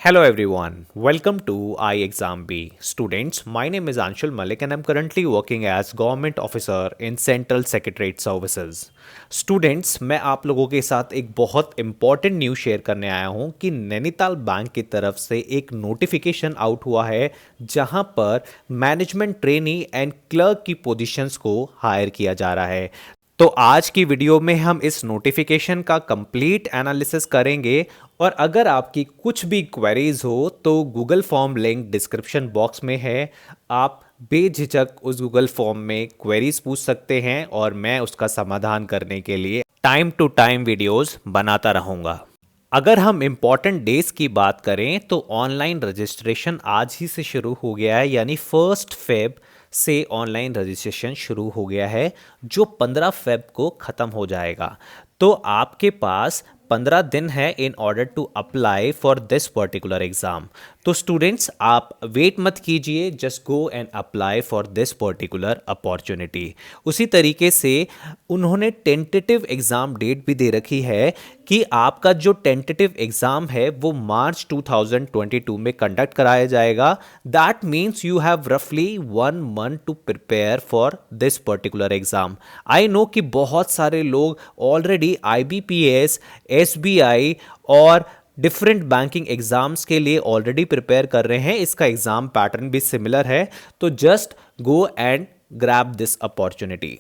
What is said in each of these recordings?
Hello everyone, welcome to iExamB. Students, my name is Anshul Malik and I'm currently working as Government Officer in Central Secretariat Services. Students, मैं आप लोगों के साथ एक बहुत important news share करने आया हूँ कि नैनीताल बैंक की तरफ से एक नोटिफिकेशन आउट हुआ है जहां पर मैनेजमेंट ट्रेनी एंड क्लर्क की पोजीशंस को हायर किया जा रहा है। तो आज की वीडियो में हम इस नोटिफिकेशन का कंप्लीट एनालिसिस करेंगे और अगर आपकी कुछ भी क्वेरीज हो तो Google form link description box में है। आप बेझिझक उस गूगल फॉर्म में क्वेरीज पूछ सकते हैं और मैं उसका समाधान करने के लिए टाइम टू टाइम वीडियोस बनाता रहूँगा। अगर हम इम्पॉर्टेंट डेज की बात करें तो ऑनलाइन रजिस्ट्रेशन आज ही से शुरू हो गया है, यानी 1 फेब से ऑनलाइन रजिस्ट्रेशन शुरू हो गया है जो 15 फेब को ख़त्म हो जाएगा। तो आपके पास 15 दिन है in order to apply for this particular exam. तो स्टूडेंट्स, आप वेट मत कीजिए, just go and apply for this particular opportunity. उसी तरीके से उन्होंने टेंटेटिव एग्ज़ाम डेट भी दे रखी है कि आपका जो टेंटेटिव एग्ज़ाम है वो मार्च 2022 में कंडक्ट कराया जाएगा। दैट मीन्स यू हैव रफली 1 month to prepare for this particular exam. I know कि बहुत सारे लोग ऑलरेडी IBPS, SBI और डिफरेंट बैंकिंग एग्जाम्स के लिए ऑलरेडी प्रिपेयर कर रहे हैं। इसका एग्जाम पैटर्न भी सिमिलर है, तो just go and grab this opportunity.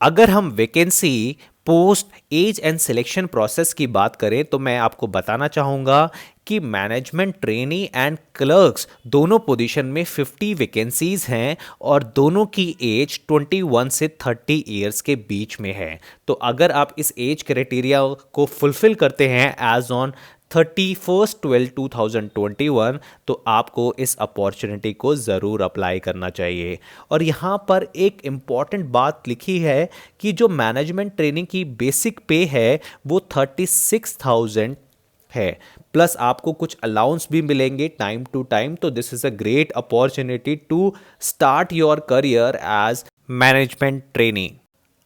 अगर हम vacancy, post, age and selection process की बात करें तो मैं आपको बताना चाहूँगा कि मैनेजमेंट ट्रेनी एंड क्लर्क्स दोनों पोजीशन में 50 वैकेंसीज हैं और दोनों की एज 21 से 30 इयर्स के बीच में है। तो अगर आप इस एज क्राइटेरिया को फुलफिल करते हैं एज ऑन 31/12/2021 तो आपको इस अपॉर्चुनिटी को ज़रूर अप्लाई करना चाहिए। और यहाँ पर एक इम्पॉर्टेंट बात लिखी है कि जो मैनेजमेंट ट्रेनिंग की बेसिक पे है वो 36,000 है, प्लस आपको कुछ अलाउंस भी मिलेंगे टाइम टू टाइम। तो this is a great opportunity to start your career as management trainee.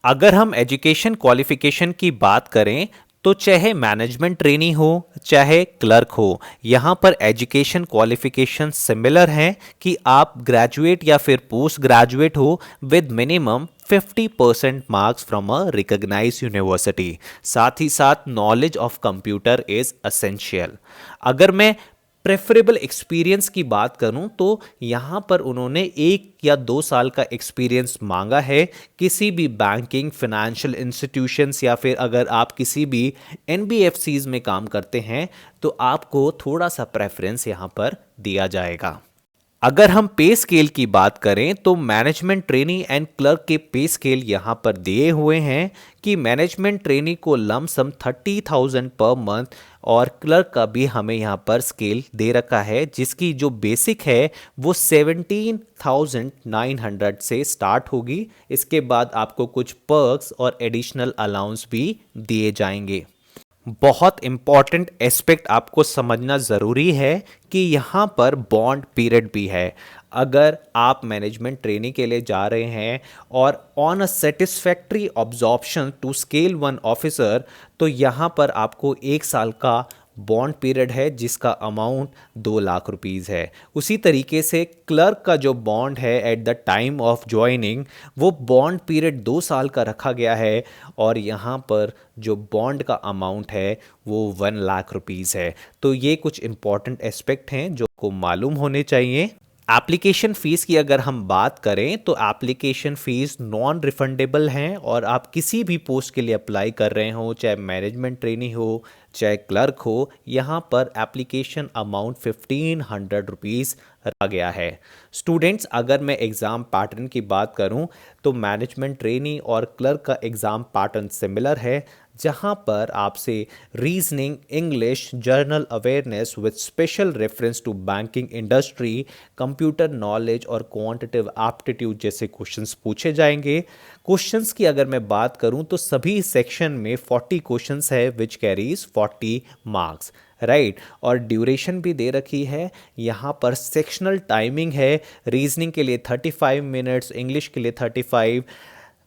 अगर हम एजुकेशन क्वालिफिकेशन की बात करें तो चाहे मैनेजमेंट ट्रेनी हो चाहे क्लर्क हो, यहाँ पर एजुकेशन क्वालिफिकेशन सिमिलर हैं कि आप ग्रेजुएट या फिर पोस्ट ग्रेजुएट हो with minimum 50% marks from a recognised university. साथ ही साथ knowledge of computer is essential. अगर मैं प्रेफरेबल एक्सपीरियंस की बात करूं तो यहाँ पर उन्होंने 1 या 2 साल का एक्सपीरियंस मांगा है किसी भी बैंकिंग, फाइनेंशियल इंस्टीट्यूशंस या फिर अगर आप किसी भी NBFCs में काम करते हैं तो आपको थोड़ा सा प्रेफरेंस यहाँ पर दिया जाएगा। अगर हम पे स्केल की बात करें तो मैनेजमेंट ट्रेनी एंड क्लर्क के पे स्केल यहाँ पर दिए हुए हैं कि मैनेजमेंट ट्रेनी को लमसम 30,000 पर मंथ और क्लर्क का भी हमें यहाँ पर स्केल दे रखा है जिसकी जो बेसिक है वो 17,900 से स्टार्ट होगी। इसके बाद आपको कुछ पर्क्स और एडिशनल अलाउंस भी दिए जाएंगे। बहुत इंपॉर्टेंट एस्पेक्ट आपको समझना ज़रूरी है कि यहाँ पर बॉन्ड पीरियड भी है। अगर आप मैनेजमेंट ट्रेनिंग के लिए जा रहे हैं और on a satisfactory absorption to scale 1 officer तो यहाँ पर आपको 1 साल का बॉन्ड पीरियड है जिसका अमाउंट 2 लाख रुपीज़ है। उसी तरीके से क्लर्क का जो बॉन्ड है at the time of joining वो बॉन्ड पीरियड 2 साल का रखा गया है और यहाँ पर जो बॉन्ड का अमाउंट है वो 1 लाख रुपीज़ है। तो ये कुछ इंपॉर्टेंट एस्पेक्ट हैं जो को मालूम होने चाहिए। एप्लीकेशन फ़ीस की अगर हम बात करें तो एप्लीकेशन फ़ीस नॉन रिफंडेबल हैं और आप किसी भी पोस्ट के लिए अप्लाई कर रहे हो, चाहे मैनेजमेंट ट्रेनी हो चाहे क्लर्क हो, यहाँ पर एप्लीकेशन अमाउंट 1500 रुपीज़ रखा गया है। स्टूडेंट्स, अगर मैं एग्ज़ाम पैटर्न की बात करूँ तो मैनेजमेंट ट्रेनी और क्लर्क का एग्ज़ाम पैटर्न सिमिलर है जहाँ पर आपसे reasoning, English, general awareness with special reference to banking industry, computer knowledge और क्वांटिटेटिव एप्टीट्यूड जैसे क्वेश्चंस पूछे जाएंगे। क्वेश्चंस की अगर मैं बात करूं तो सभी सेक्शन में 40 क्वेश्चंस है विच कैरीज 40 मार्क्स, राइट। और ड्यूरेशन भी दे रखी है। यहाँ पर सेक्शनल टाइमिंग है, रीजनिंग के लिए 35 मिनट्स, इंग्लिश के लिए 35,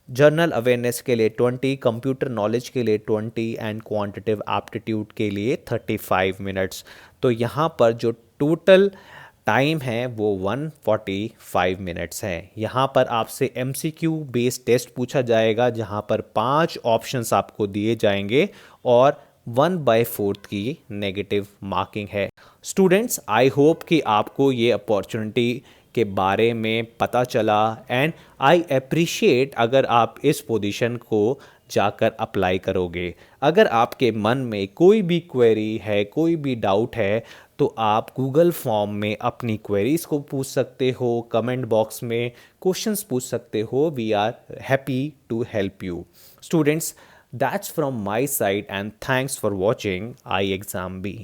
जर्नल अवेयरनेस के लिए 20, कंप्यूटर नॉलेज के लिए 20 एंड क्वांटिटेटिव एप्टीट्यूड के लिए 35 मिनट्स। तो यहाँ पर जो टोटल टाइम है वो 145 मिनट्स है। यहाँ पर आपसे एमसीक्यू बेस्ड टेस्ट पूछा जाएगा जहाँ पर 5 ऑप्शंस आपको दिए जाएंगे और 1/4 की नेगेटिव मार्किंग है। स्टूडेंट्स, आई होप कि आपको ये अपॉर्चुनिटी के बारे में पता चला एंड आई अप्रिशिएट अगर आप इस पोजीशन को जाकर अप्लाई करोगे। अगर आपके मन में कोई भी क्वेरी है, कोई भी डाउट है, तो आप गूगल फॉर्म में अपनी क्वेरीज को पूछ सकते हो, कमेंट बॉक्स में क्वेश्चंस पूछ सकते हो। We are happy to help you. Students, that's from my side and thanks for watching I exam B.